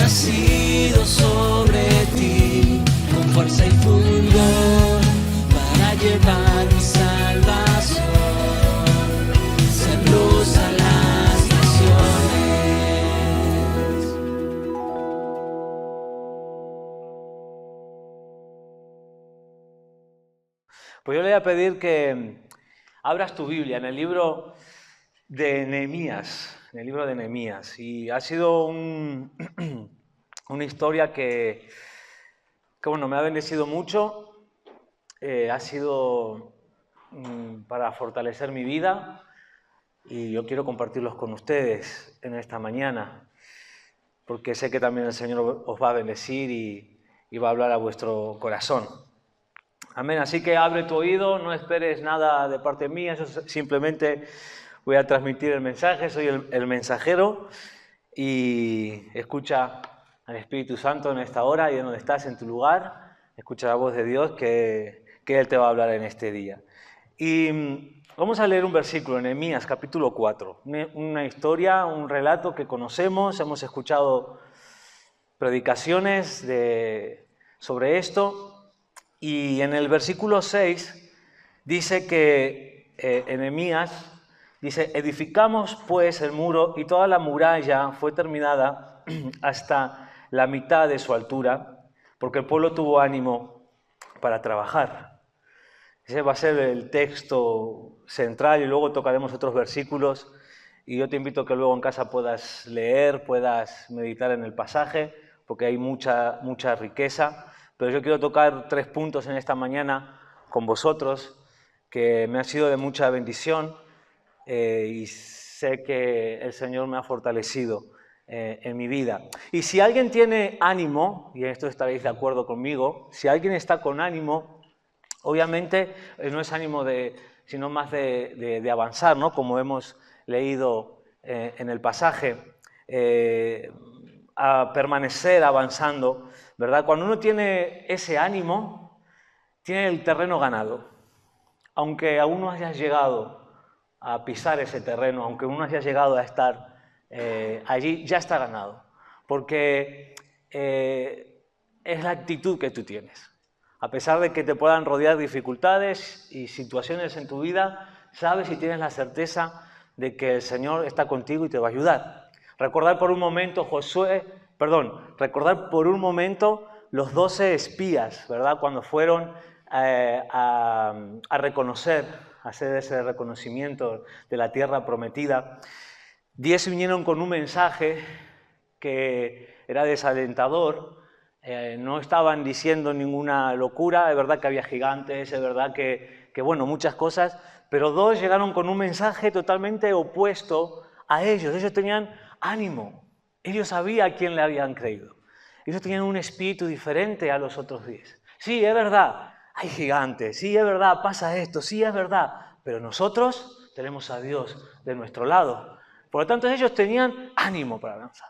nacido sobre ti, con fuerza y fulgor, para llevar mi salvación, ser luz a las naciones. Pues yo le voy a pedir que abras tu Biblia en el libro de Nehemías, y ha sido una historia que bueno, me ha bendecido mucho, ha sido para fortalecer mi vida y yo quiero compartirlos con ustedes en esta mañana, porque sé que también el Señor os va a bendecir y va a hablar a vuestro corazón. Amén. Así que abre tu oído, no esperes nada de parte mía, yo simplemente voy a transmitir el mensaje, soy el mensajero, y escucha al Espíritu Santo en esta hora y en donde estás, en tu lugar, escucha la voz de Dios que Él te va a hablar en este día. Y vamos a leer un versículo en Nehemías capítulo 4, una historia, un relato que conocemos, hemos escuchado predicaciones sobre esto. Y en el versículo 6 dice que Nehemías dice: edificamos pues el muro y toda la muralla fue terminada hasta la mitad de su altura, porque el pueblo tuvo ánimo para trabajar. Ese va a ser el texto central y luego tocaremos otros versículos. Y yo te invito a que luego en casa puedas leer, puedas meditar en el pasaje, porque hay mucha riqueza. Pero yo quiero tocar 3 puntos en esta mañana con vosotros, que me ha sido de mucha bendición y sé que el Señor me ha fortalecido en mi vida. Y si alguien tiene ánimo, y en esto estaréis de acuerdo conmigo, si alguien está con ánimo, obviamente no es ánimo sino más de avanzar, ¿no? Como hemos leído en el pasaje, a permanecer avanzando, ¿verdad? Cuando uno tiene ese ánimo, tiene el terreno ganado. Aunque aún no hayas llegado a pisar ese terreno, aunque aún no hayas llegado a estar allí, ya está ganado. Porque es la actitud que tú tienes. A pesar de que te puedan rodear dificultades y situaciones en tu vida, sabes y tienes la certeza de que el Señor está contigo y te va a ayudar. Recordar por un momento los 12 espías, ¿verdad? Cuando fueron a reconocer, a hacer ese reconocimiento de la tierra prometida. 10 vinieron con un mensaje que era desalentador. No estaban diciendo ninguna locura, es verdad que había gigantes, es verdad que bueno, muchas cosas, pero 2 llegaron con un mensaje totalmente opuesto a ellos. Ellos tenían ánimo, ellos sabían a quién le habían creído, ellos tenían un espíritu diferente a los otros 10. Sí, es verdad, hay gigantes, sí, es verdad, pasa esto, sí, es verdad, pero nosotros tenemos a Dios de nuestro lado. Por lo tanto, ellos tenían ánimo para avanzar.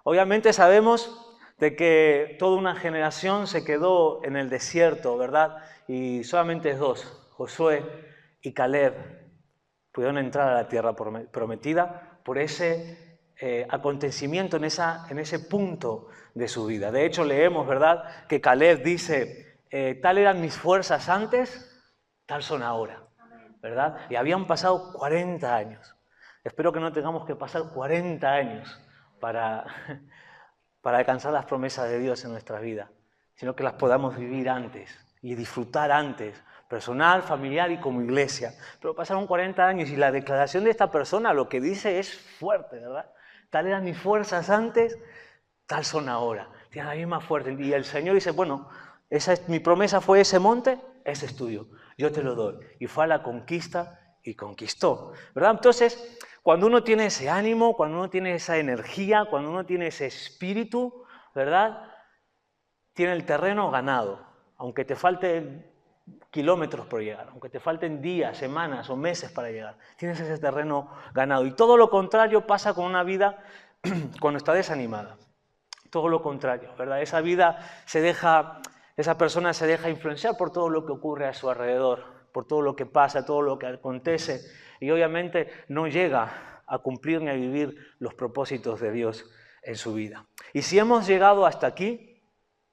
Obviamente sabemos de que toda una generación se quedó en el desierto, ¿verdad? Y solamente 2, Josué y Caleb, pudieron entrar a la tierra prometida por ese acontecimiento en ese punto de su vida. De hecho, leemos, ¿verdad?, que Caleb dice: tal eran mis fuerzas antes, tal son ahora, ¿verdad? Y habían pasado 40 años. Espero que no tengamos que pasar 40 años para alcanzar las promesas de Dios en nuestra vida, sino que las podamos vivir antes y disfrutar antes, personal, familiar y como iglesia. Pero pasaron 40 años y la declaración de esta persona lo que dice es fuerte, ¿verdad? Tal eran mis fuerzas antes, tal son ahora. Tienen la misma fuerza. Y el Señor dice: bueno, mi promesa fue ese monte, ese es tuyo, yo te lo doy. Y fue a la conquista y conquistó, ¿verdad? Entonces, cuando uno tiene ese ánimo, cuando uno tiene esa energía, cuando uno tiene ese espíritu, ¿verdad?, tiene el terreno ganado, aunque te falten kilómetros por llegar, aunque te falten días, semanas o meses para llegar, tienes ese terreno ganado. Y todo lo contrario pasa con una vida cuando está desanimada. Todo lo contrario, ¿verdad? Esa persona se deja influenciar por todo lo que ocurre a su alrededor, por todo lo que pasa, todo lo que acontece, y obviamente no llega a cumplir ni a vivir los propósitos de Dios en su vida. Y si hemos llegado hasta aquí,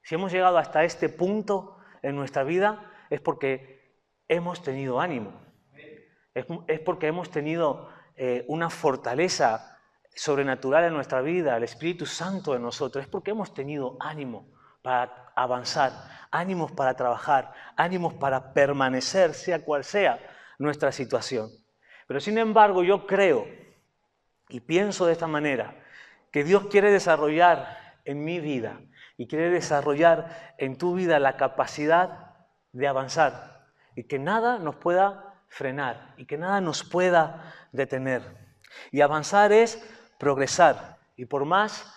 si hemos llegado hasta este punto en nuestra vida, es porque hemos tenido ánimo. Es porque hemos tenido una fortaleza sobrenatural en nuestra vida, el Espíritu Santo en nosotros. Es porque hemos tenido ánimo para avanzar, ánimos para trabajar, ánimos para permanecer, sea cual sea nuestra situación. Pero sin embargo, yo creo y pienso de esta manera, que Dios quiere desarrollar en mi vida y quiere desarrollar en tu vida la capacidad de avanzar y que nada nos pueda frenar y que nada nos pueda detener. Y avanzar es progresar, y por más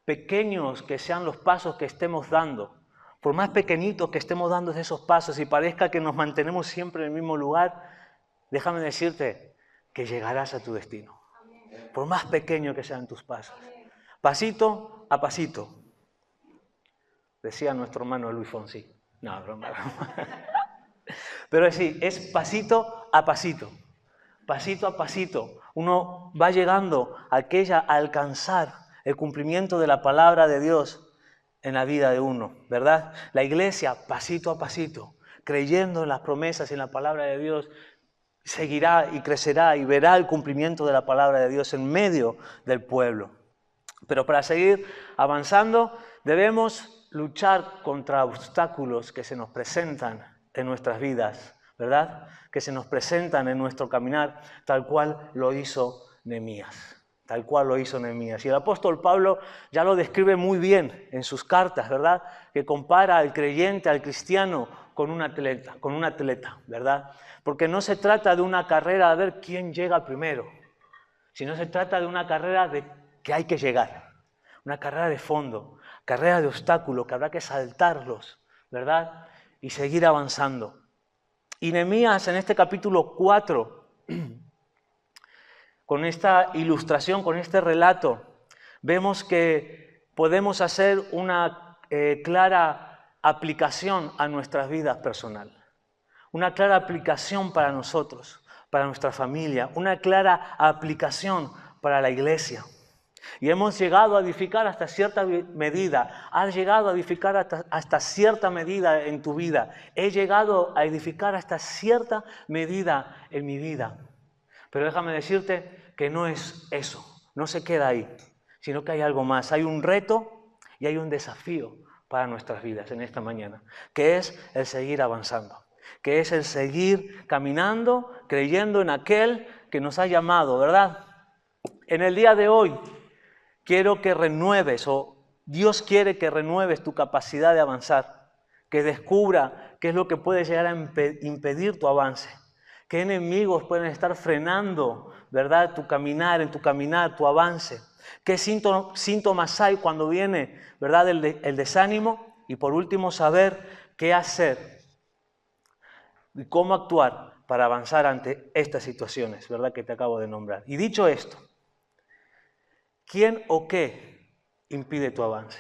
pequeños que sean los pasos que estemos dando, por más pequeñitos que estemos dando esos pasos y parezca que nos mantenemos siempre en el mismo lugar, déjame decirte que llegarás a tu destino. Por más pequeño que sean tus pasos. Pasito a pasito. Decía nuestro hermano Luis Fonsi. No, broma. Pero sí, es pasito a pasito. Pasito a pasito. Uno va llegando a alcanzar el cumplimiento de la palabra de Dios en la vida de uno, ¿verdad? La iglesia, pasito a pasito, creyendo en las promesas y en la palabra de Dios, seguirá y crecerá y verá el cumplimiento de la palabra de Dios en medio del pueblo. Pero para seguir avanzando debemos luchar contra obstáculos que se nos presentan en nuestras vidas, ¿verdad? Que se nos presentan en nuestro caminar, tal cual lo hizo Nehemías. Tal cual lo hizo Nehemías. Y el apóstol Pablo ya lo describe muy bien en sus cartas, ¿verdad? Que compara al creyente, al cristiano, con un atleta, ¿verdad? Porque no se trata de una carrera a ver quién llega primero, sino se trata de una carrera de que hay que llegar, una carrera de fondo, carrera de obstáculos que habrá que saltarlos, ¿verdad? Y seguir avanzando. Y Nehemías en este capítulo 4, con esta ilustración, con este relato, vemos que podemos hacer una clara aplicación a nuestras vidas personales. Una clara aplicación para nosotros, para nuestra familia, una clara aplicación para la iglesia. Y hemos llegado a edificar hasta cierta medida, has llegado a edificar hasta cierta medida en tu vida, he llegado a edificar hasta cierta medida en mi vida. Pero déjame decirte que no es eso, no se queda ahí, sino que hay algo más, hay un reto y hay un desafío para nuestras vidas en esta mañana, que es el seguir avanzando. Que es el seguir caminando, creyendo en aquel que nos ha llamado, ¿verdad? En el día de hoy quiero que renueves, o Dios quiere que renueves tu capacidad de avanzar, que descubra qué es lo que puede llegar a impedir tu avance, qué enemigos pueden estar frenando, ¿verdad? Tu caminar, tu avance, qué síntomas hay cuando viene, ¿verdad? El desánimo, y por último saber qué hacer y cómo actuar para avanzar ante estas situaciones, ¿verdad? Que te acabo de nombrar. Y dicho esto, ¿quién o qué impide tu avance?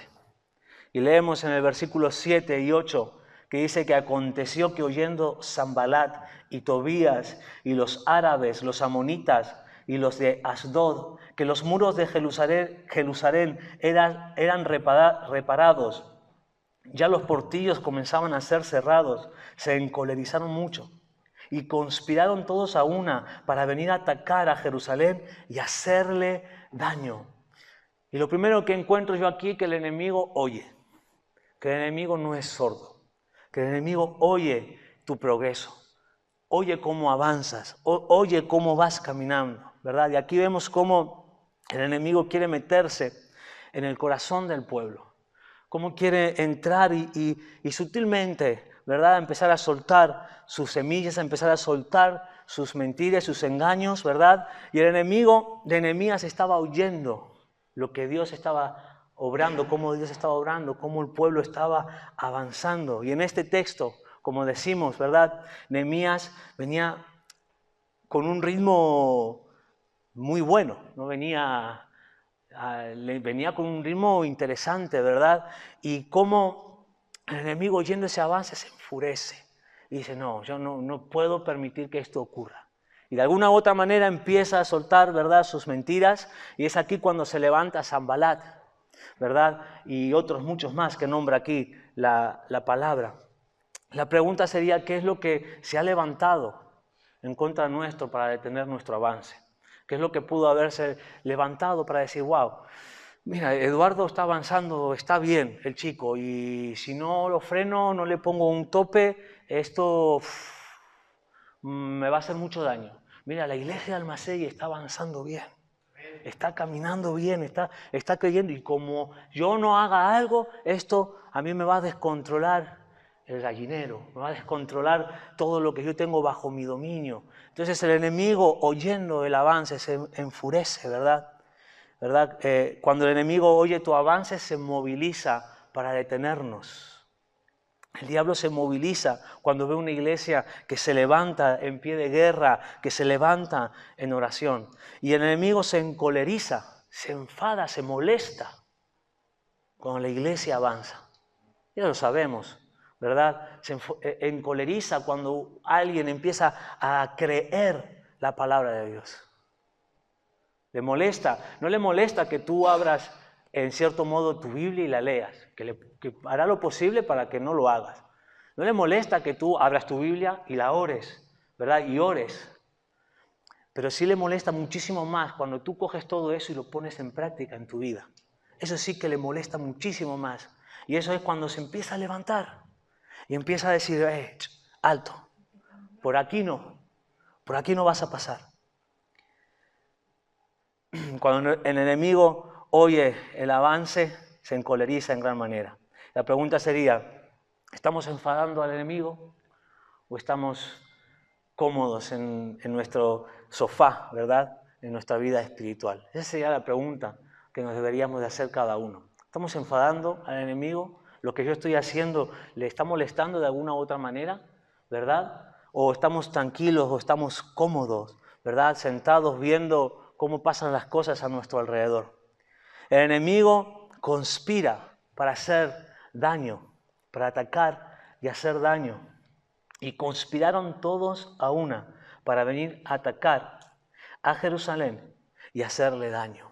Y leemos en el versículo 7 y 8 que dice que aconteció que oyendo Sanbalat y Tobías y los árabes, los amonitas y los de Asdod, que los muros de Jerusalén eran reparados, ya los portillos comenzaban a ser cerrados, se encolerizaron mucho y conspiraron todos a una para venir a atacar a Jerusalén y hacerle daño. Y lo primero que encuentro yo aquí es que el enemigo oye, que el enemigo no es sordo, que el enemigo oye tu progreso, oye cómo avanzas, oye cómo vas caminando, ¿verdad? Y aquí vemos cómo el enemigo quiere meterse en el corazón del pueblo. Cómo quiere entrar y sutilmente, ¿verdad? Empezar a soltar sus semillas, a empezar a soltar sus mentiras, sus engaños, ¿verdad? Y el enemigo de Nehemías estaba oyendo lo que Dios estaba obrando, cómo Dios estaba obrando, cómo el pueblo estaba avanzando. Y en este texto, como decimos, ¿verdad? Nehemías venía con un ritmo muy bueno, no venía con un ritmo interesante, ¿verdad? Y cómo el enemigo oyendo ese avance se enfurece y dice, no, yo no puedo permitir que esto ocurra. Y de alguna u otra manera empieza a soltar, ¿verdad?, sus mentiras, y es aquí cuando se levanta Sanbalat ¿verdad? Y otros muchos más que nombra aquí la palabra. La pregunta sería, ¿qué es lo que se ha levantado en contra nuestro para detener nuestro avance? ¿Qué es lo que pudo haberse levantado para decir, wow, mira, Eduardo está avanzando, está bien el chico, y si no lo freno, no le pongo un tope, esto me va a hacer mucho daño. Mira, la iglesia de Almacegui está avanzando bien, está caminando bien, está creyendo, y como yo no haga algo, esto a mí me va a descontrolar el gallinero, me va a descontrolar todo lo que yo tengo bajo mi dominio. Entonces el enemigo, oyendo el avance, se enfurece, ¿verdad? ¿Verdad? Cuando el enemigo oye tu avance, se moviliza para detenernos. El diablo se moviliza cuando ve una iglesia que se levanta en pie de guerra, que se levanta en oración. Y el enemigo se encoleriza, se enfada, se molesta cuando la iglesia avanza. Ya lo sabemos, ¿verdad? Se encoleriza cuando alguien empieza a creer la palabra de Dios. Le molesta, no le molesta que tú abras en cierto modo tu Biblia y la leas, que hará lo posible para que no lo hagas. No le molesta que tú abras tu Biblia y la ores, ¿verdad? Y ores. Pero sí le molesta muchísimo más cuando tú coges todo eso y lo pones en práctica en tu vida. Eso sí que le molesta muchísimo más. Y eso es cuando se empieza a levantar y empieza a decir, alto, por aquí no vas a pasar. Cuando el enemigo oye el avance, se encoleriza en gran manera. La pregunta sería, ¿estamos enfadando al enemigo o estamos cómodos en nuestro sofá, ¿verdad? En nuestra vida espiritual. Esa sería la pregunta que nos deberíamos de hacer cada uno. ¿Estamos enfadando al enemigo? ¿Lo que yo estoy haciendo le está molestando de alguna u otra manera? ¿Verdad? ¿O estamos tranquilos o estamos cómodos, ¿verdad? Sentados viendo cómo pasan las cosas a nuestro alrededor. El enemigo conspira para hacer daño, para atacar y hacer daño. Y conspiraron todos a una para venir a atacar a Jerusalén y hacerle daño.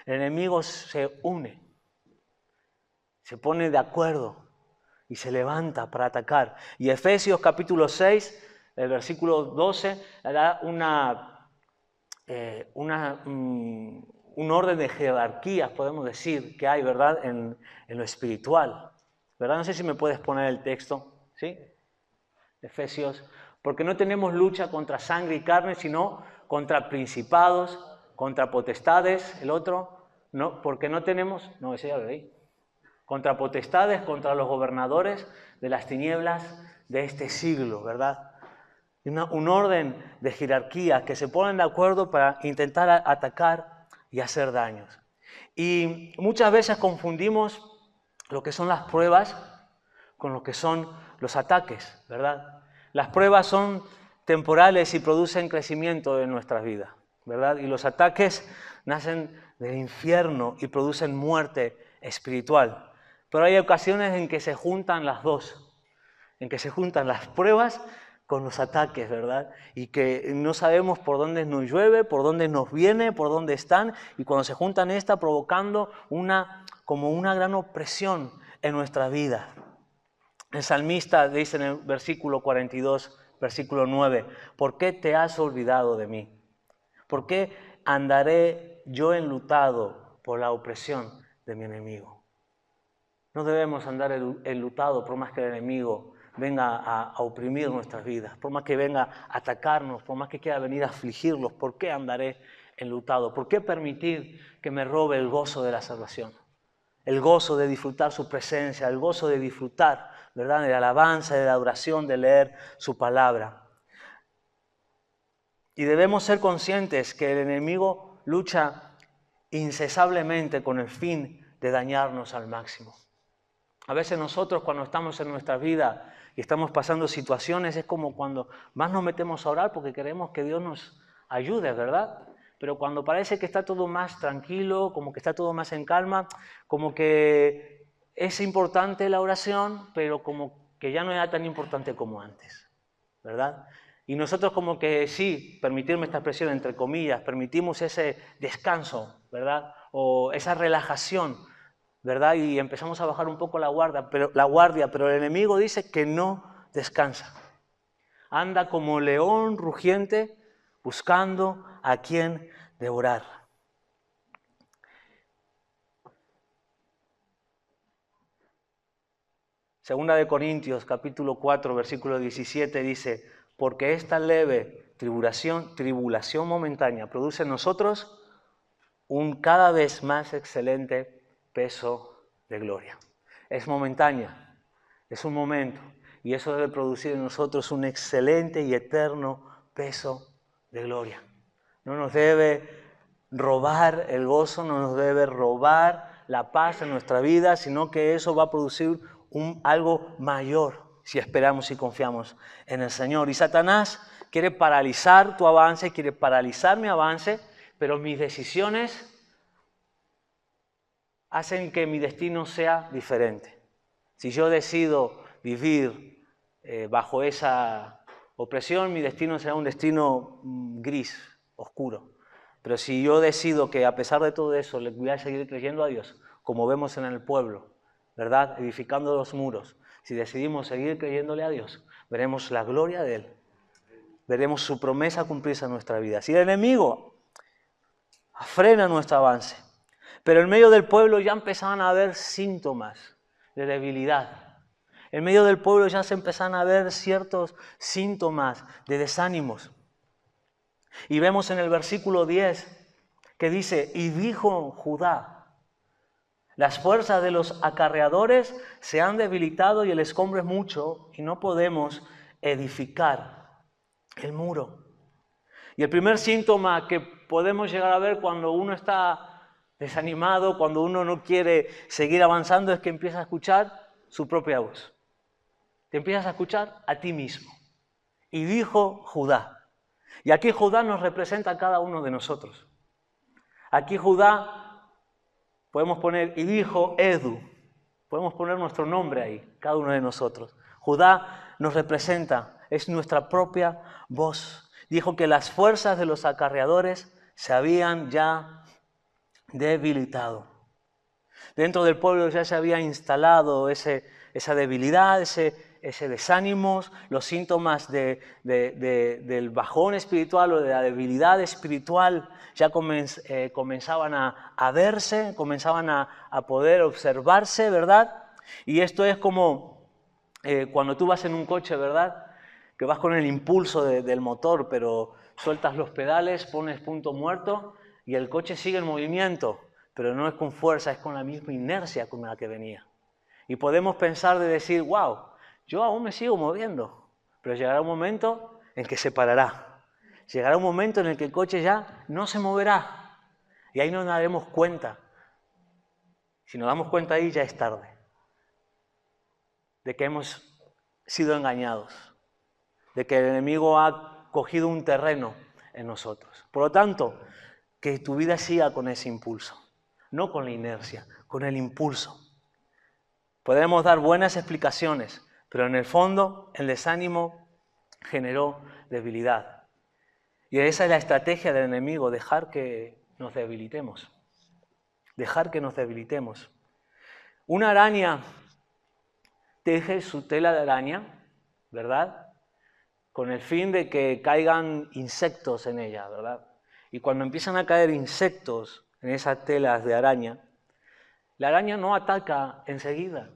El enemigo se une, se pone de acuerdo y se levanta para atacar. Y Efesios capítulo 6, el versículo 12, da un orden de jerarquías, podemos decir, que hay, ¿verdad?, en lo espiritual. ¿Verdad? No sé si me puedes poner el texto, ¿sí? Efesios, porque no tenemos lucha contra sangre y carne, sino contra principados, contra potestades, el otro, no, porque no tenemos, no, ese ya lo leí, contra potestades, contra los gobernadores de las tinieblas de este siglo, ¿verdad? Un orden de jerarquía que se ponen de acuerdo para intentar atacar y hacer daños. Y muchas veces confundimos lo que son las pruebas con lo que son los ataques, ¿verdad? Las pruebas son temporales y producen crecimiento en nuestras vidas, ¿verdad? Y los ataques nacen del infierno y producen muerte espiritual. Pero hay ocasiones en que se juntan las dos, en que se juntan las pruebas con los ataques, ¿verdad? Y que no sabemos por dónde nos llueve, por dónde nos viene, por dónde están, y cuando se juntan provocando como una gran opresión en nuestra vida. El salmista dice en el versículo 42, versículo 9, ¿por qué te has olvidado de mí? ¿Por qué andaré yo enlutado por la opresión de mi enemigo? No debemos andar enlutados por más que el enemigo venga a oprimir nuestras vidas, por más que venga a atacarnos, por más que quiera venir a afligirlos. ¿Por qué andaré enlutado? ¿Por qué permitir que me robe el gozo de la salvación? El gozo de disfrutar su presencia, el gozo de disfrutar, ¿verdad?, de la alabanza, de la adoración, de leer su palabra. Y debemos ser conscientes que el enemigo lucha incesablemente con el fin de dañarnos al máximo. A veces nosotros cuando estamos en nuestra vida y estamos pasando situaciones es como cuando más nos metemos a orar porque queremos que Dios nos ayude, ¿verdad? Pero cuando parece que está todo más tranquilo, como que está todo más en calma, como que es importante la oración, pero como que ya no era tan importante como antes, ¿verdad? Y nosotros como que sí, permitirme esta expresión entre comillas, permitimos ese descanso, ¿verdad? O esa relajación ¿verdad? Y empezamos a bajar un poco la guardia, pero el enemigo dice que no descansa. Anda como león rugiente buscando a quien devorar. Segunda de Corintios, capítulo 4, versículo 17 dice, porque esta leve tribulación momentánea produce en nosotros un cada vez más excelente peso de gloria. Es momentánea, es un momento, y eso debe producir en nosotros un excelente y eterno peso de gloria. No nos debe robar el gozo, no nos debe robar la paz en nuestra vida, sino que eso va a producir algo mayor si esperamos y confiamos en el Señor. Y Satanás quiere paralizar tu avance, quiere paralizar mi avance, pero mis decisiones hacen que mi destino sea diferente. Si yo decido vivir bajo esa opresión, mi destino será un destino gris, oscuro. Pero si yo decido que a pesar de todo eso le voy a seguir creyendo a Dios, como vemos en el pueblo, ¿verdad? Edificando los muros, si decidimos seguir creyéndole a Dios, veremos la gloria de Él, veremos su promesa cumplirse en nuestra vida. Si el enemigo frena nuestro avance, pero en medio del pueblo ya empezaban a haber síntomas de debilidad. En medio del pueblo ya se empezaban a ver ciertos síntomas de desánimos. Y vemos en el versículo 10 que dice, y dijo Judá, las fuerzas de los acarreadores se han debilitado y el escombro es mucho y no podemos edificar el muro. Y el primer síntoma que podemos llegar a ver cuando uno está desanimado, cuando uno no quiere seguir avanzando, es que empieza a escuchar su propia voz. Te empiezas a escuchar a ti mismo. Y dijo Judá. Y aquí Judá nos representa a cada uno de nosotros. Aquí Judá podemos poner, y dijo Edu. Podemos poner nuestro nombre ahí, cada uno de nosotros. Judá nos representa, es nuestra propia voz. Dijo que las fuerzas de los acarreadores se habían ya debilitado. Dentro del pueblo ya se había instalado esa debilidad, ese desánimo, los síntomas del bajón espiritual o de la debilidad espiritual ya comenzaban a verse, comenzaban a poder observarse, ¿verdad? Y esto es como cuando tú vas en un coche, ¿verdad? Que vas con el impulso del motor, pero sueltas los pedales, pones punto muerto y el coche sigue en movimiento, pero no es con fuerza, es con la misma inercia con la que venía. Y podemos pensar de decir, wow, yo aún me sigo moviendo, pero llegará un momento en que se parará. Llegará un momento en el que el coche ya no se moverá. Y ahí nos daremos cuenta. Si nos damos cuenta ahí ya es tarde. De que hemos sido engañados. De que el enemigo ha cogido un terreno en nosotros. Por lo tanto, que tu vida siga con ese impulso. No con la inercia, con el impulso. Podemos dar buenas explicaciones, pero en el fondo el desánimo generó debilidad. Y esa es la estrategia del enemigo, dejar que nos debilitemos. Dejar que nos debilitemos. Una araña teje su tela de araña, ¿verdad? Con el fin de que caigan insectos en ella, ¿verdad? Y cuando empiezan a caer insectos en esas telas de araña, la araña no ataca enseguida.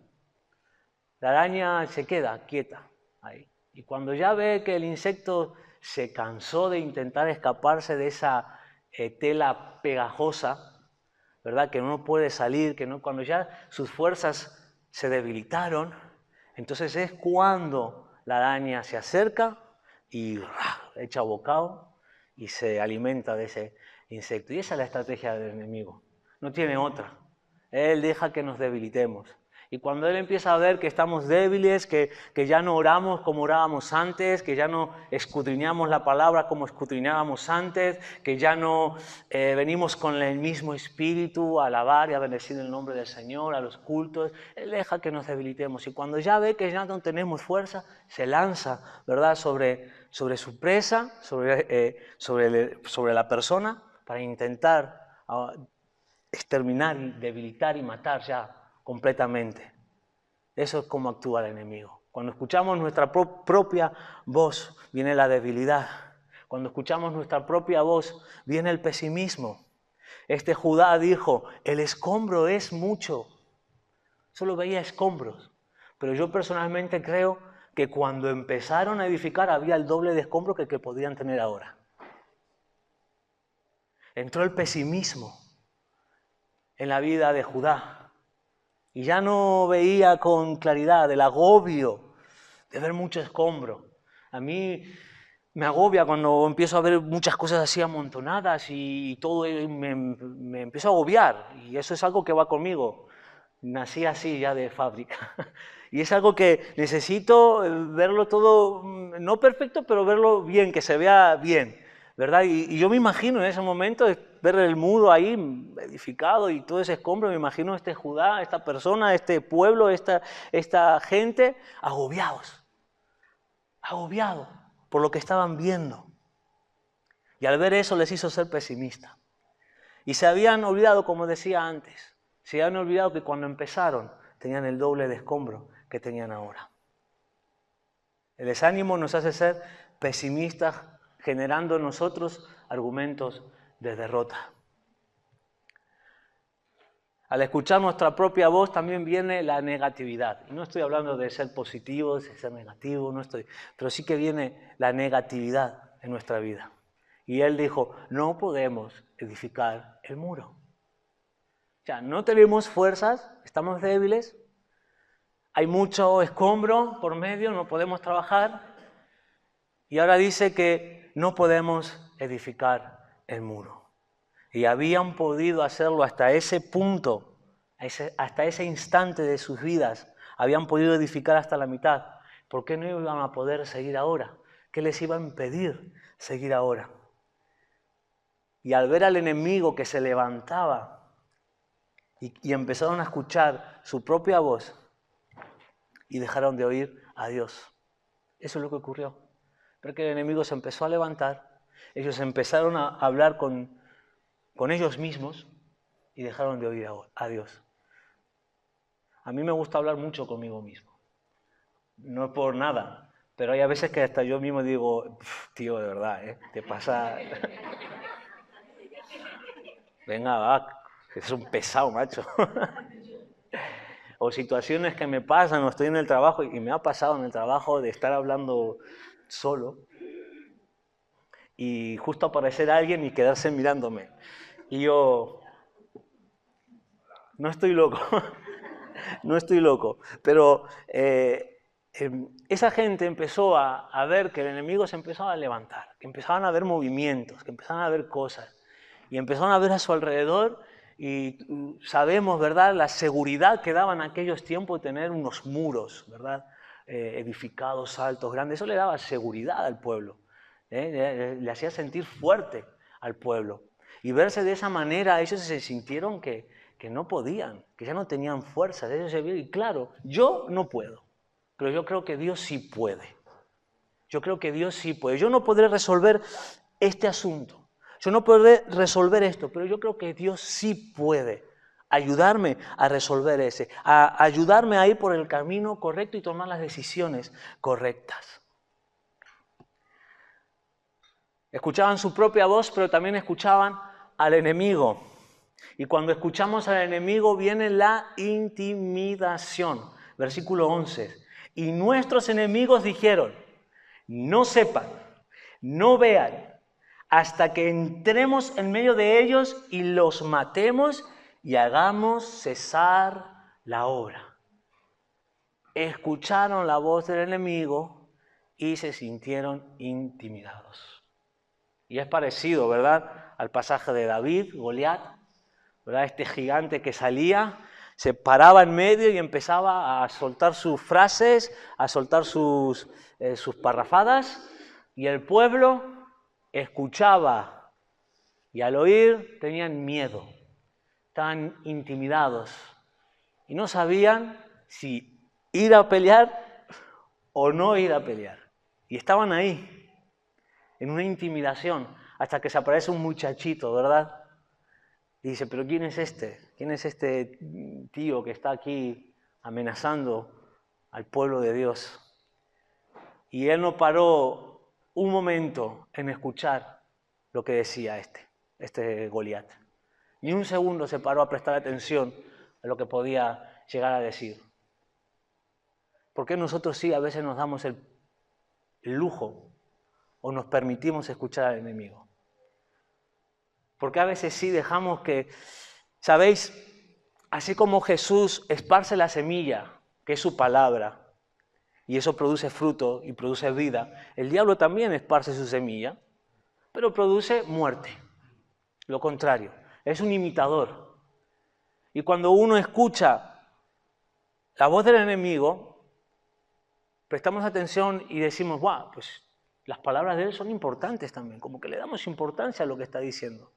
La araña se queda quieta ahí. Y cuando ya ve que el insecto se cansó de intentar escaparse de esa tela pegajosa, ¿verdad? Que no puede salir, cuando ya sus fuerzas se debilitaron, entonces es cuando la araña se acerca y echa bocado y se alimenta de ese insecto. Y esa es la estrategia del enemigo. No tiene otra. Él deja que nos debilitemos. Y cuando Él empieza a ver que estamos débiles, que ya no oramos como orábamos antes, que ya no escudriñamos la palabra como escudriñábamos antes, que ya no venimos con el mismo espíritu a alabar y a bendecir el nombre del Señor, a los cultos, Él deja que nos debilitemos. Y cuando ya ve que ya no tenemos fuerza, se lanza, ¿verdad?, sobre su presa, sobre la persona, para intentar exterminar, debilitar y matar ya completamente. Eso es como actúa el enemigo. Cuando escuchamos nuestra propia voz, viene la debilidad. Cuando escuchamos nuestra propia voz, viene el pesimismo. Judá dijo, el escombro es mucho. Solo veía escombros. Pero yo personalmente creo que cuando empezaron a edificar había el doble de escombro que podían tener ahora. Entró el pesimismo en la vida de Judá. Y ya no veía con claridad el agobio de ver mucho escombro. A mí me agobia cuando empiezo a ver muchas cosas así amontonadas y todo me empiezo a agobiar. Y eso es algo que va conmigo. Nací así ya de fábrica. Y es algo que necesito verlo todo, no perfecto, pero verlo bien, que se vea bien, ¿verdad? Y yo me imagino en ese momento ver el muro ahí edificado y todo ese escombro, me imagino Judá, esta persona, este pueblo, esta gente, agobiados por lo que estaban viendo. Y al ver eso les hizo ser pesimistas. Y se habían olvidado, como decía antes, se habían olvidado que cuando empezaron tenían el doble de escombro que tenían ahora. El desánimo nos hace ser pesimistas, generando en nosotros argumentos de derrota. Al escuchar nuestra propia voz también viene la negatividad. Y no estoy hablando de ser positivo, de ser negativo, pero sí que viene la negatividad en nuestra vida. Y él dijo, no podemos edificar el muro. O sea, no tenemos fuerzas, estamos débiles, hay mucho escombro por medio, no podemos trabajar. Y ahora dice que no podemos edificar el muro. Y habían podido hacerlo hasta ese punto, hasta ese instante de sus vidas. Habían podido edificar hasta la mitad. ¿Por qué no iban a poder seguir ahora? ¿Qué les iba a impedir seguir ahora? Y al ver al enemigo que se levantaba y empezaron a escuchar su propia voz y dejaron de oír a Dios. Eso es lo que ocurrió. Porque el enemigo se empezó a levantar, ellos empezaron a hablar con ellos mismos y dejaron de oír a Dios. A mí me gusta hablar mucho conmigo mismo. No es por nada, pero hay a veces que hasta yo mismo digo, tío, de verdad, te pasa... Venga, va, es un pesado, macho. O situaciones que me pasan, o estoy en el trabajo, y me ha pasado en el trabajo de estar hablando solo y justo aparecer alguien y quedarse mirándome. Y yo, no estoy loco, no estoy loco, pero esa gente empezó a ver que el enemigo se empezaba a levantar, que empezaban a ver movimientos, que empezaban a ver cosas, y empezaron a ver a su alrededor. Y sabemos, ¿verdad?, la seguridad que daban en aquellos tiempos tener unos muros, ¿verdad?, edificados, altos, grandes. Eso le daba seguridad al pueblo, le hacía sentir fuerte al pueblo. Y verse de esa manera, ellos se sintieron que no podían, que ya no tenían fuerzas. Ellos se vieron, y claro, yo no puedo, pero yo creo que Dios sí puede. Yo creo que Dios sí puede. Yo no podré resolver este asunto. Yo no podré resolver esto, pero yo creo que Dios sí puede ayudarme a resolver a ayudarme a ir por el camino correcto y tomar las decisiones correctas. Escuchaban su propia voz, pero también escuchaban al enemigo. Y cuando escuchamos al enemigo viene la intimidación. Versículo 11. Y nuestros enemigos dijeron, no sepan, no vean, hasta que entremos en medio de ellos y los matemos y hagamos cesar la obra. Escucharon la voz del enemigo y se sintieron intimidados. Y es parecido, ¿verdad?, al pasaje de David, Goliat, ¿verdad?, este gigante que salía, se paraba en medio y empezaba a soltar sus frases, a soltar sus parrafadas, y el pueblo escuchaba y al oír tenían miedo, estaban intimidados y no sabían si ir a pelear o no ir a pelear. Y estaban ahí, en una intimidación, hasta que se aparece un muchachito, ¿verdad? Y dice, pero ¿quién es este? ¿Quién es este tío que está aquí amenazando al pueblo de Dios? Y él no paró un momento en escuchar lo que decía este Goliat. Ni un segundo se paró a prestar atención a lo que podía llegar a decir. ¿Por qué nosotros sí a veces nos damos el lujo o nos permitimos escuchar al enemigo? Porque a veces sí dejamos que, ¿sabéis? Así como Jesús esparce la semilla, que es su palabra, y eso produce fruto y produce vida, el diablo también esparce su semilla, pero produce muerte. Lo contrario, es un imitador. Y cuando uno escucha la voz del enemigo, prestamos atención y decimos, wow, pues las palabras de él son importantes también, como que le damos importancia a lo que está diciendo.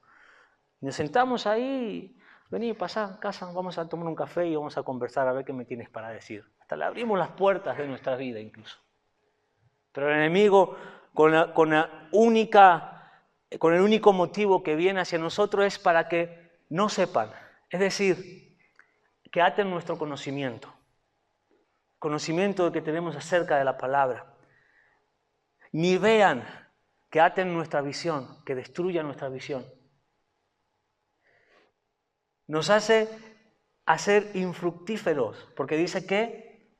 Y nos sentamos ahí, vení, pasá a casa, vamos a tomar un café y vamos a conversar a ver qué me tienes para decir. Hasta le abrimos las puertas de nuestra vida incluso. Pero el enemigo, con el único motivo que viene hacia nosotros es para que no sepan, es decir, que aten nuestro conocimiento que tenemos acerca de la palabra, ni vean, que aten nuestra visión, que destruyan nuestra visión. Nos hace ser infructíferos, porque dice que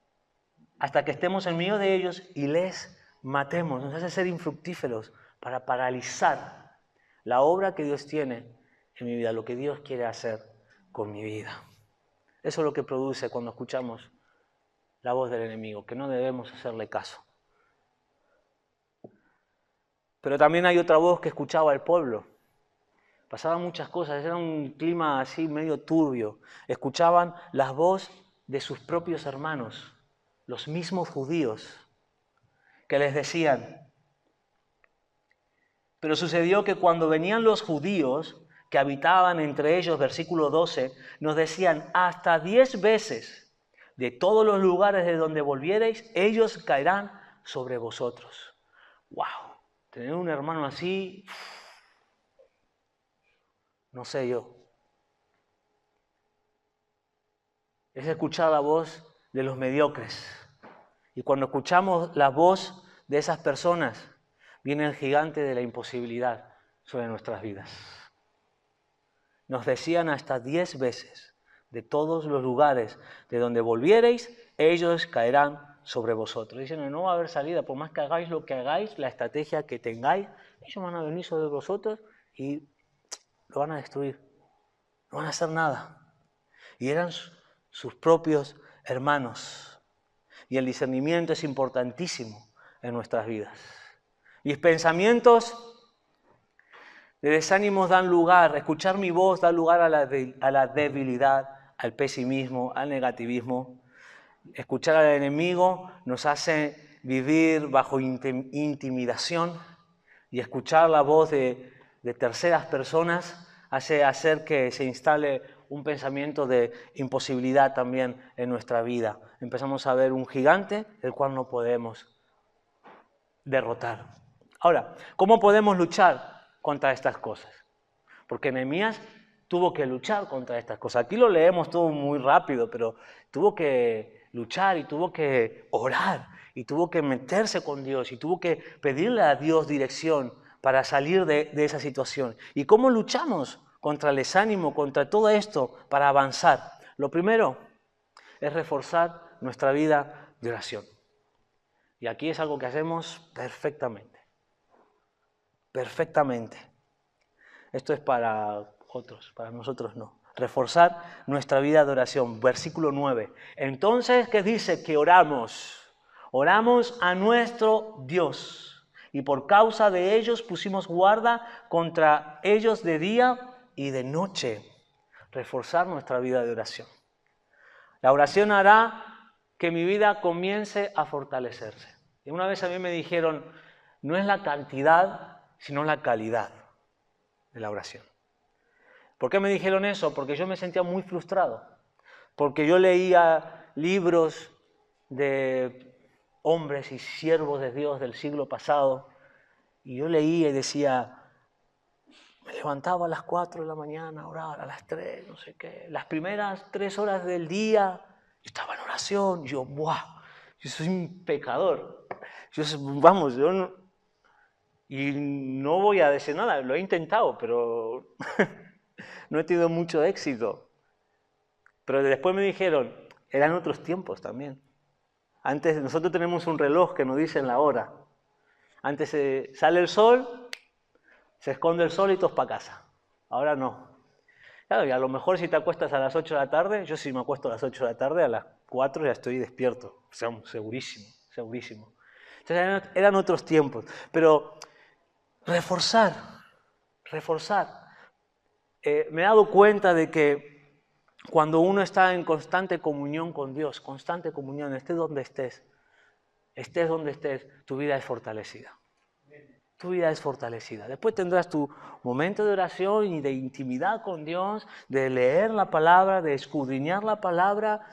hasta que estemos en medio de ellos y les matemos, nos hace ser infructíferos para paralizar la obra que Dios tiene en mi vida, lo que Dios quiere hacer con mi vida. Eso es lo que produce cuando escuchamos la voz del enemigo, que no debemos hacerle caso. Pero también hay otra voz que escuchaba el pueblo. Pasaban muchas cosas, era un clima así medio turbio. Escuchaban la voz de sus propios hermanos, los mismos judíos, que les decían. Pero sucedió que cuando venían los judíos que habitaban entre ellos, versículo 12, nos decían, hasta 10 veces de todos los lugares de donde volviereis, ellos caerán sobre vosotros. ¡Wow! Tener un hermano así, no sé yo. Es escuchar la voz de los mediocres. Y cuando escuchamos la voz de esas personas, viene el gigante de la imposibilidad sobre nuestras vidas. Nos decían hasta 10 veces, de todos los lugares de donde volviereis, ellos caerán sobre vosotros. Dicen, no va a haber salida, por más que hagáis lo que hagáis, la estrategia que tengáis, ellos van a venir sobre vosotros y lo van a destruir. No van a hacer nada. Y eran sus propios hermanos. Y el discernimiento es importantísimo en nuestras vidas. Mis pensamientos de desánimos dan lugar, escuchar mi voz da lugar a la debilidad, al pesimismo, al negativismo. Escuchar al enemigo nos hace vivir bajo intimidación y escuchar la voz de terceras personas hace hacer que se instale un pensamiento de imposibilidad también en nuestra vida. Empezamos a ver un gigante el cual no podemos derrotar. Ahora, ¿cómo podemos luchar contra estas cosas? Porque Nehemías tuvo que luchar contra estas cosas. Aquí lo leemos todo muy rápido, pero tuvo que luchar y tuvo que orar y tuvo que meterse con Dios y tuvo que pedirle a Dios dirección para salir de esa situación. ¿Y cómo luchamos contra el desánimo, contra todo esto para avanzar? Lo primero es reforzar nuestra vida de oración. Y aquí es algo que hacemos perfectamente. Perfectamente. Esto es para otros, para nosotros no. Reforzar nuestra vida de oración. Versículo 9. Entonces, ¿qué dice? Que oramos. Oramos a nuestro Dios. Y por causa de ellos pusimos guarda contra ellos de día y de noche. Reforzar nuestra vida de oración. La oración hará que mi vida comience a fortalecerse. Y una vez a mí me dijeron, no es la cantidad, sino la calidad de la oración. ¿Por qué me dijeron eso? Porque yo me sentía muy frustrado. Porque yo leía libros de hombres y siervos de Dios del siglo pasado y yo leía y decía, Me levantaba a las 4 de la mañana, oraba a las 3, no sé qué. Las primeras 3 horas del día, yo estaba en oración. Yo, ¡buah! Yo soy un pecador. Yo no... Y no voy a decir nada, lo he intentado, pero no he tenido mucho éxito. Pero después me dijeron, eran otros tiempos también. Antes, nosotros tenemos un reloj que nos dice la hora. Antes sale el sol, se esconde el sol y todos para casa. Ahora no. Claro, y a lo mejor si te acuestas a las 8 de la tarde, yo si me acuesto a las 8 de la tarde, a las 4 ya estoy despierto. O sea, segurísimo, segurísimo. Entonces eran otros tiempos. Pero reforzar. Me he dado cuenta de que cuando uno está en constante comunión con Dios, constante comunión, estés donde estés, tu vida es fortalecida. Tu vida es fortalecida. Después tendrás tu momento de oración y de intimidad con Dios, de leer la palabra, de escudriñar la palabra,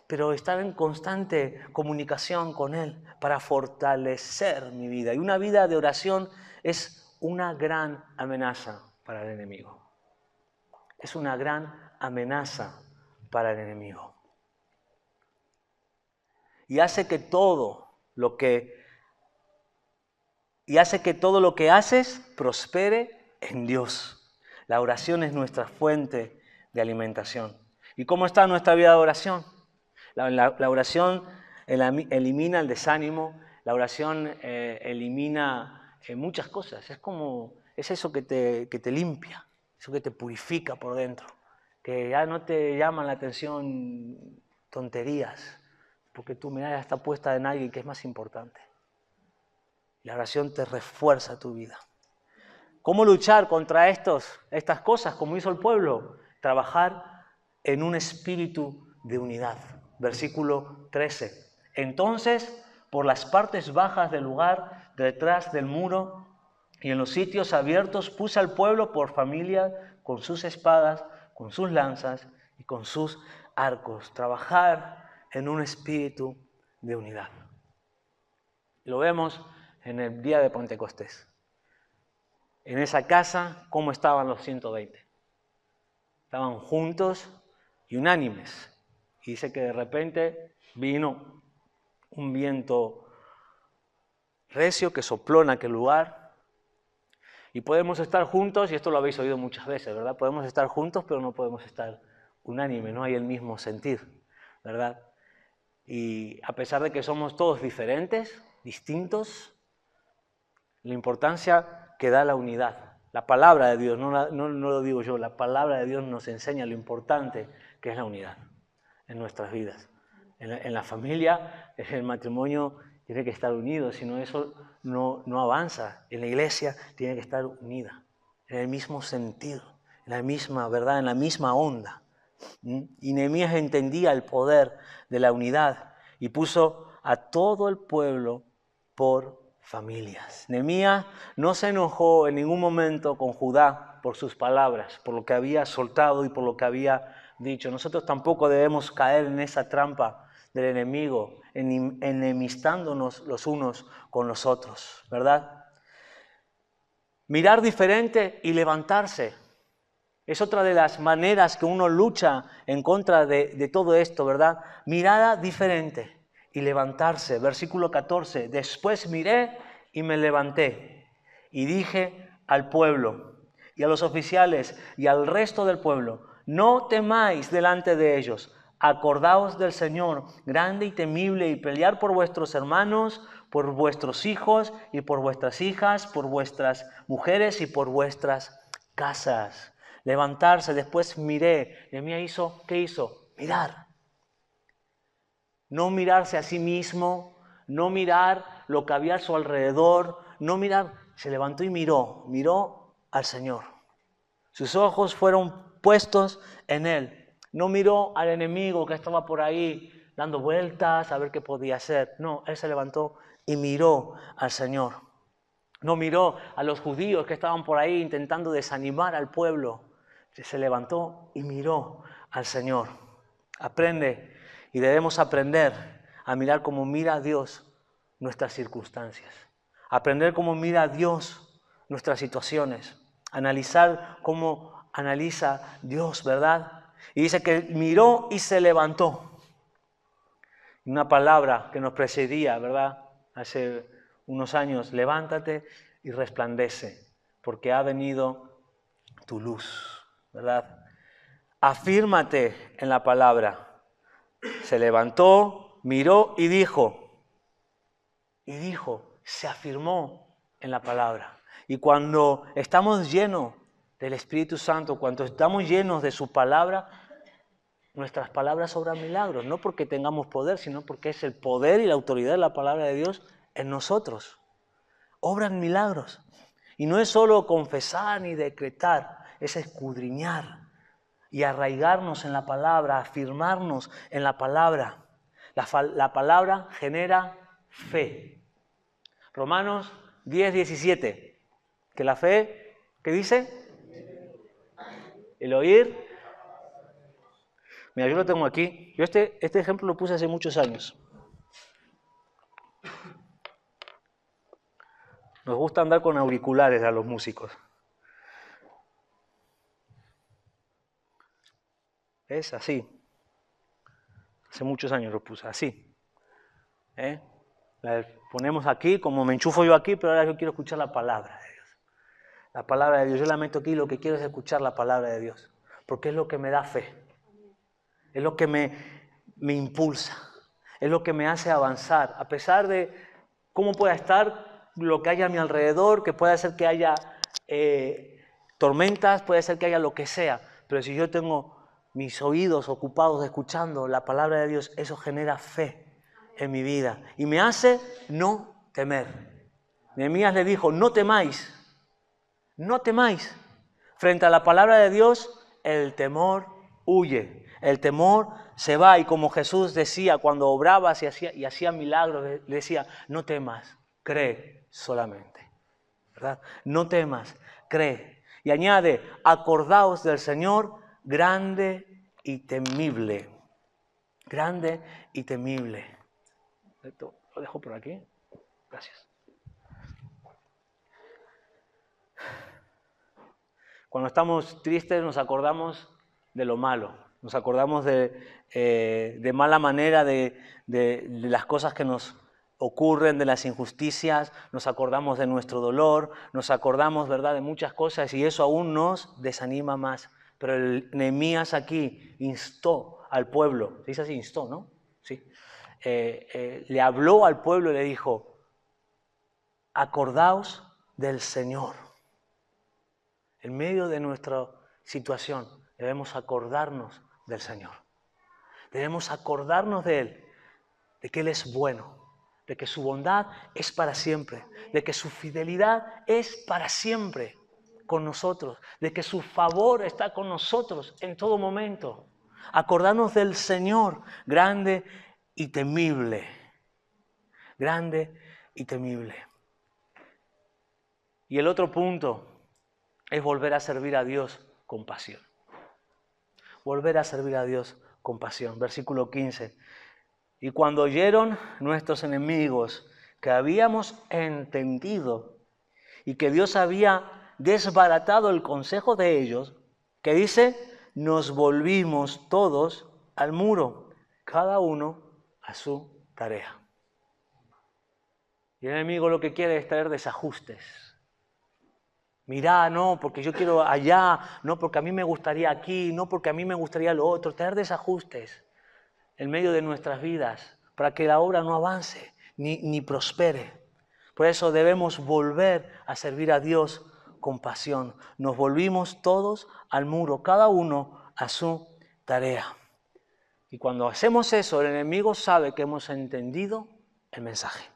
pero estar en constante comunicación con Él para fortalecer mi vida. Y una vida de oración es una gran amenaza para el enemigo. Es una gran amenaza para el enemigo. Y hace que todo lo que haces prospere en Dios. La oración es nuestra fuente de alimentación. ¿Y cómo está nuestra vida de oración? La oración elimina el desánimo, la oración elimina muchas cosas. Es eso que te limpia, eso que te purifica por dentro, que ya no te llaman la atención tonterías, porque tu mirada está puesta en alguien que es más importante. La oración te refuerza tu vida. ¿Cómo luchar contra estas cosas, como hizo el pueblo? Trabajar en un espíritu de unidad. Versículo 13. Entonces, por las partes bajas del lugar, detrás del muro y en los sitios abiertos, puse al pueblo por familia, con sus espadas, con sus lanzas y con sus arcos. Trabajar en un espíritu de unidad. Lo vemos en el día de Pentecostés. En esa casa, ¿cómo estaban los 120? Estaban juntos y unánimes. Y dice que de repente vino un viento recio que sopló en aquel lugar. Y podemos estar juntos, y esto lo habéis oído muchas veces, ¿verdad? Podemos estar juntos, pero no podemos estar unánimes, no hay el mismo sentir, ¿verdad? Y a pesar de que somos todos diferentes, distintos, la importancia que da la unidad. La palabra de Dios, no lo digo yo, la palabra de Dios nos enseña lo importante que es la unidad en nuestras vidas. En la familia, en el matrimonio tiene que estar unido, si no eso no avanza. En la iglesia tiene que estar unida, en el mismo sentido, en la misma verdad, en la misma onda. Y Nehemías entendía el poder de la unidad y puso a todo el pueblo por familias. Nehemías no se enojó en ningún momento con Judá por sus palabras, por lo que había soltado y por lo que había dicho. Nosotros tampoco debemos caer en esa trampa del enemigo, enemistándonos los unos con los otros, ¿verdad? Mirar diferente y levantarse es otra de las maneras que uno lucha en contra de todo esto, ¿verdad? Mirada diferente y levantarse. Versículo 14. Después miré y me levanté y dije al pueblo y a los oficiales y al resto del pueblo: no temáis delante de ellos, acordaos del Señor, grande y temible, y pelear por vuestros hermanos, por vuestros hijos y por vuestras hijas, por vuestras mujeres y por vuestras casas. Levantarse. Después miré. Nehemías ¿qué hizo? Mirar. No mirarse a sí mismo, no mirar lo que había a su alrededor, no mirar, se levantó y miró al Señor. Sus ojos fueron puestos en Él. No miró al enemigo que estaba por ahí dando vueltas a ver qué podía hacer. No, Él se levantó y miró al Señor. No miró a los judíos que estaban por ahí intentando desanimar al pueblo. Se levantó y miró al Señor. Aprende. Y debemos aprender a mirar como mira a Dios nuestras circunstancias. Aprender cómo mira a Dios nuestras situaciones. Analizar cómo analiza Dios, ¿verdad? Y dice que miró y se levantó. Una palabra que nos precedía, ¿verdad? Hace unos años, levántate y resplandece, porque ha venido tu luz, ¿verdad? Afírmate en la palabra. Se levantó, miró y dijo, se afirmó en la palabra. Y cuando estamos llenos del Espíritu Santo, cuando estamos llenos de su palabra, nuestras palabras obran milagros, no porque tengamos poder, sino porque es el poder y la autoridad de la palabra de Dios en nosotros. Obran milagros. Y no es solo confesar ni decretar, es escudriñar y arraigarnos en la palabra, afirmarnos en la palabra. La palabra genera fe. Romanos 10:17. Que la fe, ¿qué dice? El oír. Mira, yo lo tengo aquí. Yo este ejemplo lo puse hace muchos años. Nos gusta andar con auriculares a los músicos. Es así. Hace muchos años lo puse así. La ponemos aquí, como me enchufo yo aquí, pero ahora yo quiero escuchar la palabra de Dios. La palabra de Dios. Yo la meto aquí y lo que quiero es escuchar la palabra de Dios. Porque es lo que me da fe. Es lo que me impulsa. Es lo que me hace avanzar. A pesar de cómo pueda estar lo que haya a mi alrededor, que puede ser que haya tormentas, puede ser que haya lo que sea. Pero si yo tengo mis oídos ocupados escuchando la palabra de Dios, eso genera fe en mi vida. Y me hace no temer. Nehemías le dijo, no temáis. No temáis. Frente a la palabra de Dios, el temor huye. El temor se va. Y como Jesús decía, cuando obraba y hacía milagros, le decía, no temas, cree solamente. ¿Verdad? No temas, cree. Y añade, acordaos del Señor grande y temible. Grande y temible. Esto lo dejo por aquí. Gracias. Cuando estamos tristes nos acordamos de lo malo, nos acordamos de mala manera de las cosas que nos ocurren, de las injusticias, nos acordamos de nuestro dolor, nos acordamos, ¿verdad?, de muchas cosas y eso aún nos desanima más. Pero el Nehemías aquí instó al pueblo, se dice así, instó, ¿no? Sí. Le habló al pueblo y le dijo, acordaos del Señor. En medio de nuestra situación debemos acordarnos del Señor. Debemos acordarnos de Él, de que Él es bueno, de que su bondad es para siempre, de que su fidelidad es para siempre con nosotros, de que su favor está con nosotros en todo momento. Acordarnos del Señor, grande y temible. Grande y temible. Y el otro punto es volver a servir a Dios con pasión. Volver a servir a Dios con pasión. Versículo 15. Y cuando oyeron nuestros enemigos que habíamos entendido y que Dios había desbaratado el consejo de ellos, que dice, nos volvimos todos al muro, cada uno a su tarea. Y el enemigo lo que quiere es traer desajustes. Mirá, no, porque yo quiero allá, no, porque a mí me gustaría aquí, no, porque a mí me gustaría lo otro. Traer desajustes en medio de nuestras vidas para que la obra no avance ni prospere. Por eso debemos volver a servir a Dios con pasión. Nos volvimos todos al muro, cada uno a su tarea. Y cuando hacemos eso, el enemigo sabe que hemos entendido el mensaje.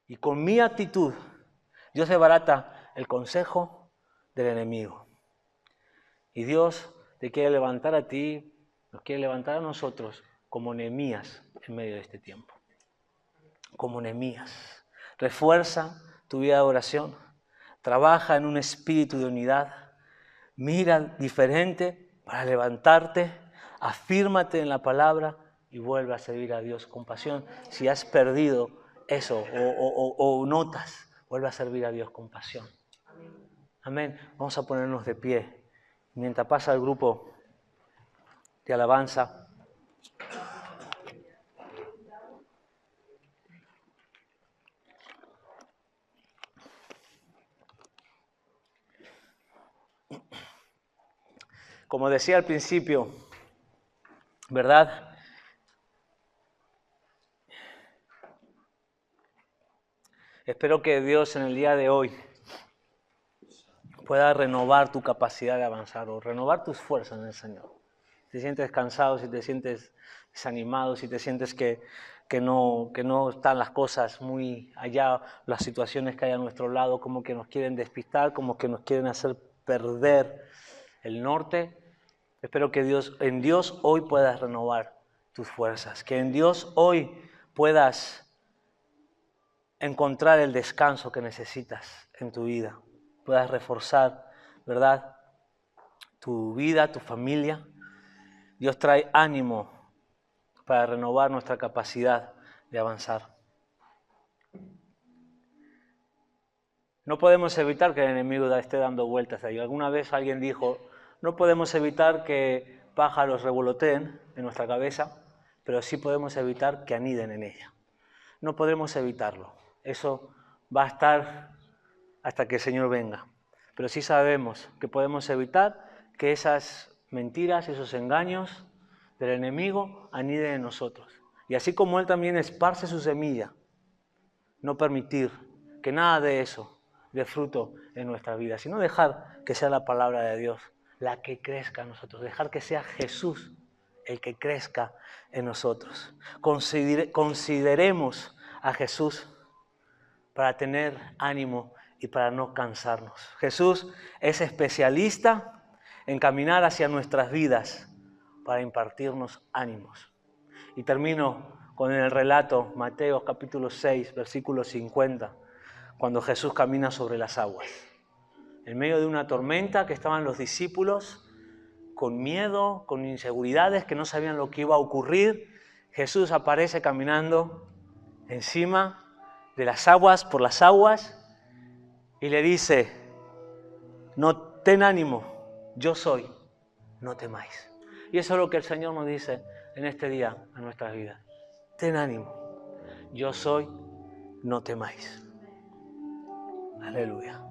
Y con mi actitud, Dios desbarata el consejo del enemigo. Y Dios te quiere levantar a ti, nos quiere levantar a nosotros como Nehemías en medio de este tiempo. Como Nehemías. Refuerza tu vida de oración. Trabaja en un espíritu de unidad. Mira diferente para levantarte. Afírmate en la palabra y vuelve a servir a Dios con pasión. Si has perdido eso o notas Vuelve a servir a Dios con pasión. Amén. Vamos a ponernos de pie. Mientras pasa el grupo de alabanza. Como decía al principio, ¿verdad? Espero que Dios en el día de hoy pueda renovar tu capacidad de avanzar o renovar tus fuerzas en el Señor. Si te sientes cansado, si te sientes desanimado, si te sientes que no están las cosas muy allá, las situaciones que hay a nuestro lado, como que nos quieren despistar, como que nos quieren hacer perder el norte. Espero que en Dios hoy puedas renovar tus fuerzas, que en Dios hoy puedas encontrar el descanso que necesitas en tu vida, puedas reforzar, ¿verdad?, tu vida, tu familia. Dios trae ánimo para renovar nuestra capacidad de avanzar. No podemos evitar que el enemigo esté dando vueltas ahí. Alguna vez alguien dijo, no podemos evitar que pájaros revoloteen en nuestra cabeza, pero sí podemos evitar que aniden en ella. No podremos evitarlo. Eso va a estar hasta que el Señor venga. Pero sí sabemos que podemos evitar que esas mentiras, esos engaños del enemigo aniden en nosotros. Y así como Él también esparce su semilla, no permitir que nada de eso dé fruto en nuestra vida, sino dejar que sea la palabra de Dios la que crezca en nosotros, dejar que sea Jesús el que crezca en nosotros. Consideremos a Jesús para tener ánimo y para no cansarnos. Jesús es especialista en caminar hacia nuestras vidas para impartirnos ánimos. Y termino con el relato, Mateo capítulo 6, versículo 50, cuando Jesús camina sobre las aguas. En medio de una tormenta que estaban los discípulos con miedo, con inseguridades, que no sabían lo que iba a ocurrir, Jesús aparece caminando encima de las aguas, por las aguas, y le dice, no, ten ánimo, yo soy, no temáis. Y eso es lo que el Señor nos dice en este día a nuestras vidas. Ten ánimo, yo soy, no temáis. Aleluya.